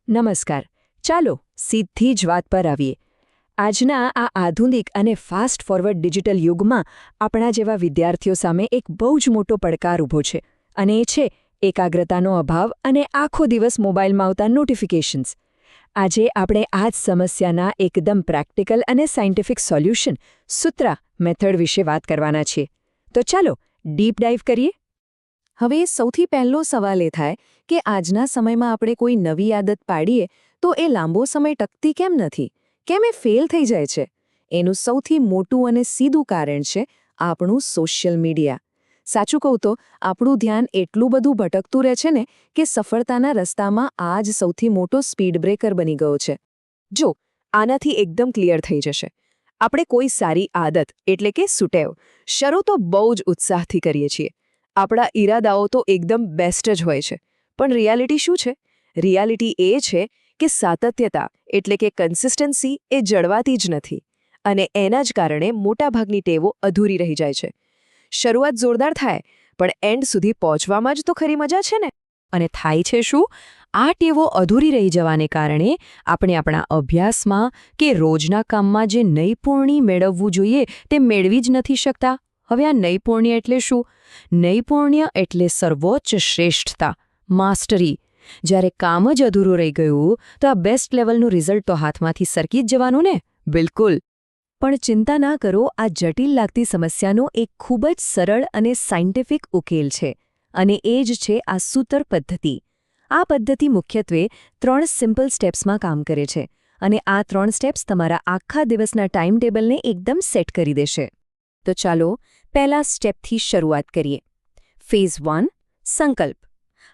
નમસ્કાર. ચાલો સીધી જ વાત પર આવીએ. આજના આ આધુનિક અને ફાસ્ટ ફોરવર્ડ ડિજિટલ યુગમાં આપણા જેવા વિદ્યાર્થીઓ સામે એક બહુ જ મોટો પડકાર ઊભો છે, અને એ છે એકાગ્રતાનો અભાવ અને આખો દિવસ મોબાઈલમાં આવતા નોટિફિકેશન્સ. આજે આપણે આ જ સમસ્યાના એકદમ પ્રેક્ટિકલ અને સાયન્ટિફિક સોલ્યુશન સૂત્રા મેથડ વિશે વાત કરવાના છીએ. તો ચાલો ડીપ ડાઇવ કરીએ. હવે સૌથી પહેલો સવાલ એ થાય કે આજના સમયમાં આપણે કોઈ નવી આદત પાડીએ તો એ લાંબો સમય ટકતી કેમ નથી? કેમ એ ફેલ થઈ જાય છે? એનું સૌથી મોટું અને સીધું કારણ છે આપણું સોશિયલ મીડિયા. સાચું કહું તો આપણું ધ્યાન એટલું બધું ભટકતું રહે છે ને કે સફળતાના રસ્તામાં આ જ સૌથી મોટો સ્પીડ બ્રેકર બની ગયો છે. જો આનાથી એકદમ ક્લિયર થઈ જશે. આપણે કોઈ સારી આદત એટલે કે સુટેવ શરૂ તો બહુ જ ઉત્સાહથી કરીએ છીએ. આપણા ઈરાદાઓ તો એકદમ બેસ્ટ જ હોય છે, પણ રિયાલિટી શું છે? રિયાલિટી એ છે કે સાતત્યતા એટલે કે કન્સિસ્ટન્સી એ જળવાતી જ નથી, અને એના જ કારણે મોટાભાગની ટેવો અધૂરી રહી જાય છે. શરૂઆત જોરદાર થાય, પણ એન્ડ સુધી પહોંચવામાં જ તો ખરી મજા છે ને. અને થાય છે શું? આ ટેવો અધૂરી રહી જવાને કારણે આપણે આપણા અભ્યાસમાં કે રોજના કામમાં જે નૈપુણ્ય મેળવવું જોઈએ તે મેળવી જ નથી શકતા. હવે આ નૈપુણ્ય એટલે શું? નૈપુણ્ય એટલે સર્વોચ્ચ શ્રેષ્ઠતા, માસ્ટરી. જ્યારે કામ જ અધૂરું રહી ગયું તો આ બેસ્ટ લેવલનું રિઝલ્ટ તો હાથમાંથી સરકી જ જવાનું ને. બિલકુલ. પણ ચિંતા ના કરો, આ જટિલ લાગતી સમસ્યાનો એક ખૂબ જ સરળ અને સાયન્ટિફિક ઉકેલ છે, અને એ જ છે આ સૂત્ર પદ્ધતિ. આ પદ્ધતિ મુખ્યત્વે 3 સિમ્પલ સ્ટેપ્સમાં કામ કરે છે, અને આ 3 સ્ટેપ્સ તમારા આખા દિવસના ટાઈમ ટેબલને એકદમ સેટ કરી દેશે. તો ચાલો પહેલા સ્ટેપથી શરૂઆત કરીએ. ફેઝ 1 સંકલ્પ.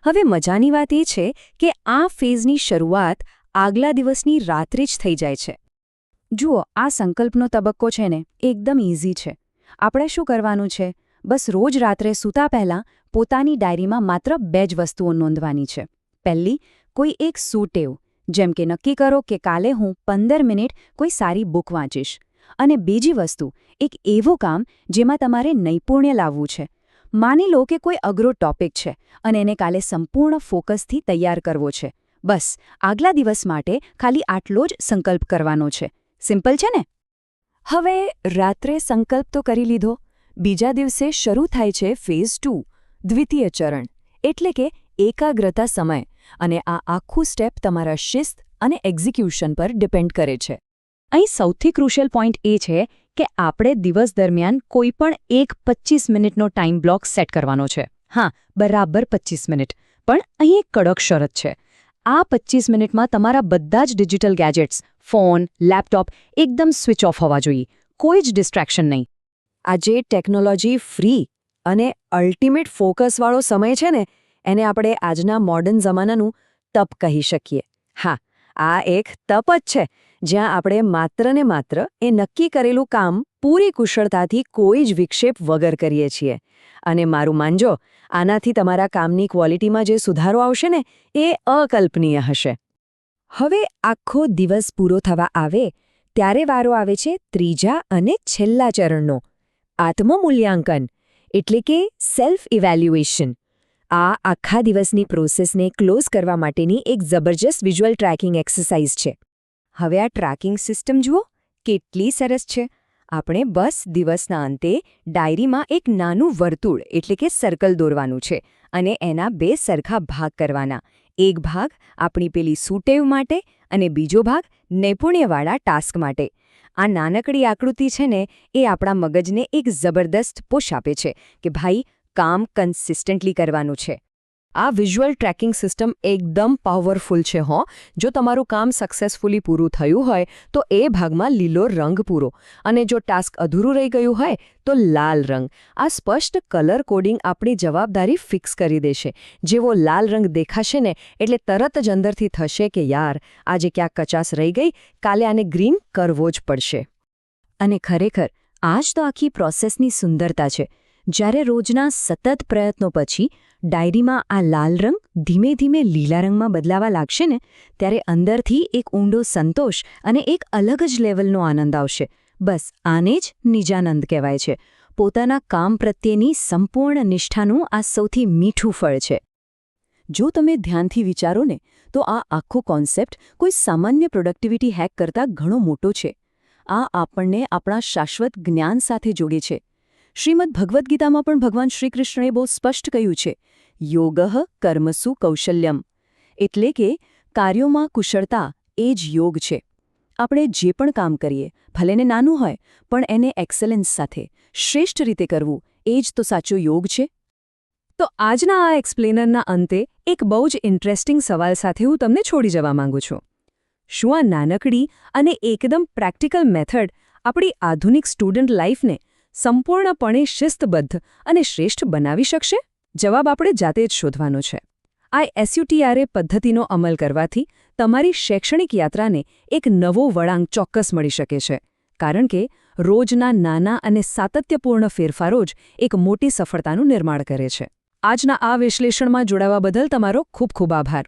હવે મજાની વાત એ છે કે આ ફેઝની શરૂઆત આગલા દિવસની રાત્રે જ થઈ જાય છે. જુઓ, આ સંકલ્પનો તબક્કો છે ને એકદમ ઇઝી છે. આપણે શું કરવાનું છે? બસ રોજ રાત્રે સૂતા પહેલાં પોતાની ડાયરીમાં માત્ર 2 જ વસ્તુઓ નોંધવાની છે. પહેલી, કોઈ એક સુટેવ, જેમ કે નક્કી કરો કે કાલે હું 15 મિનિટ કોઈ સારી બુક વાંચીશ. અને બીજી વસ્તુ, એક એવું કામ જેમાં તમારે નૈપુણ્ય લાવવું છે. માની લો કે કોઈ અઘરો ટોપિક છે અને એને કાલે સંપૂર્ણ ફોકસથી તૈયાર કરવો છે. બસ આગલા દિવસ માટે ખાલી આટલો જ સંકલ્પ કરવાનો છે. સિમ્પલ છે ને? હવે રાત્રે સંકલ્પ તો કરી લીધો. બીજા દિવસે શરૂ થાય છે ફેઝ 2, દ્વિતીય ચરણ, એટલે કે એકાગ્રતા સમય. અને આ આખું સ્ટેપ તમારા શિસ્ત અને એક્ઝિક્યુશન પર ડિપેન્ડ કરે છે. અહીં સૌથી ક્રુશિયલ પોઈન્ટ એ છે કે આપણે દિવસ દરમિયાન કોઈપણ એક 25 મિનિટનો ટાઈમ બ્લોક સેટ કરવાનો છે. હા, બરાબર 25 મિનિટ. પણ અહીં એક કડક શરત છે. આ 25 મિનિટમાં તમારા બધા જ ડિજિટલ ગેજેટ્સ, ફોન, લેપટોપ એકદમ સ્વિચ ઓફ હોવા જોઈએ. કોઈ જ ડિસ્ટ્રેક્શન નહીં. આજે ટેકનોલોજી ફ્રી અને અલ્ટિમેટ ફોકસવાળો સમય છે ને, એને આપણે આજના મોડર્ન જમાનાનું તપ કહી શકીએ. હા, આ એક તપ જ છે, જ્યાં આપણે માત્ર ને માત્ર એ નક્કી કરેલું કામ પૂરી કુશળતાથી કોઈ જ વિક્ષેપ વગર કરીએ છીએ. અને મારું માનજો, આનાથી તમારા કામની ક્વોલિટીમાં જે સુધારો આવશે ને એ અકલ્પનીય હશે. હવે આખો દિવસ પૂરો થવા આવે ત્યારે વારો આવે છે ત્રીજા અને છેલ્લા ચરણનો, આત્મમૂલ્યાંકન, એટલે કે સેલ્ફ ઇવેલ્યુએશન. આ આખા દિવસની પ્રોસેસને ક્લોઝ કરવા માટેની એક જબરજસ્ત વિઝ્યુઅલ ટ્રેકિંગ એક્સરસાઇઝ છે. હવે આ ટ્રેકિંગ સિસ્ટમ જુઓ, કેટલી સરસ છે. આપણે બસ દિવસના અંતે ડાયરીમાં એક નાનું વર્તુળ એટલે કે સર્કલ દોરવાનું છે, અને એના 2 સરખા ભાગ કરવાના. એક ભાગ આપણી પેલી સુટેવ માટે અને બીજો ભાગ નૈપુણ્યવાળા ટાસ્ક માટે. આ નાનકડી આકૃતિ છે ને એ આપણા મગજને એક જબરદસ્ત પુશ આપે છે કે ભાઈ, કામ કન્સિસ્ટન્ટલી કરવાનું છે. આ વિઝ્યુઅલ ટ્રેકિંગ સિસ્ટમ એકદમ પાવરફુલ છે હો. જો તમારું કામ સક્સેસફુલી પૂરું થયું હોય તો એ ભાગમાં લીલો રંગ પૂરો, અને જો ટાસ્ક અધૂરું રહી ગયું હોય તો લાલ રંગ. આ સ્પષ્ટ કલર કોડિંગ આપણી જવાબદારી ફિક્સ કરી દેશે. જેવો લાલ રંગ દેખાશે ને એટલે તરત જ અંદરથી થશે કે યાર, આજે ક્યાંક કચાશ રહી ગઈ, કાલે આને ગ્રીન કરવો જ પડશે. અને ખરેખર આ જ તો આખી પ્રોસેસની સુંદરતા છે. જ્યારે રોજના સતત પ્રયત્નો પછી ડાયરીમાં આ લાલ રંગ ધીમે ધીમે લીલા રંગમાં બદલાવા લાગશે ને, ત્યારે અંદરથી એક ઊંડો સંતોષ અને એક અલગ જ લેવલનો આનંદ આવશે. બસ આને જ નિજાનંદ કહેવાય છે. પોતાના કામ પ્રત્યેની સંપૂર્ણ નિષ્ઠાનું આ સૌથી મીઠું ફળ છે. જો તમે ધ્યાનથી વિચારો ને તો આ આખો કોન્સેપ્ટ કોઈ સામાન્ય પ્રોડક્ટિવિટી હેક કરતાં ઘણો મોટો છે. આ આપણને આપણા શાશ્વત જ્ઞાન સાથે જોડે છે. શ્રીમદ્ ભગવદ્ ગીતામાં પણ ભગવાન શ્રીકૃષ્ણએ બહુ સ્પષ્ટ કહ્યું છે, યોગઃ કર્મસુ કૌશલ્યમ, એટલે કે કાર્યોમાં કુશળતા એ જ યોગ છે. આપણે જે પણ કામ કરીએ, ભલેને નાનું હોય, પણ એને એક્સેલન્સ સાથે, શ્રેષ્ઠ રીતે કરવું, એ જ તો સાચો યોગ છે. તો આજના આ એક્સપ્લેનરના અંતે એક બહુ જ ઇન્ટરેસ્ટિંગ સવાલ સાથે હું તમને છોડી જવા માંગુ છું. શું આ નાનકડી અને એકદમ પ્રેક્ટિકલ મેથડ આપણી આધુનિક સ્ટુડન્ટ લાઈફને સંપૂર્ણપણે શિસ્તબદ્ધ અને શ્રેષ્ઠ બનાવી શકશે? જવાબ આપણે જાતે જ શોધવાનો છે. આ SUTRA પદ્ધતિનો અમલ કરવાથી તમારી શૈક્ષણિક યાત્રાને એક નવો વળાંક ચોક્કસ મળી શકે છે, કારણ કે રોજના નાના અને સાતત્યપૂર્ણ ફેરફારો જ એક મોટી સફળતાનું નિર્માણ કરે છે. આજના આ વિશ્લેષણમાં જોડાવા બદલ તમારો ખૂબ ખૂબ આભાર.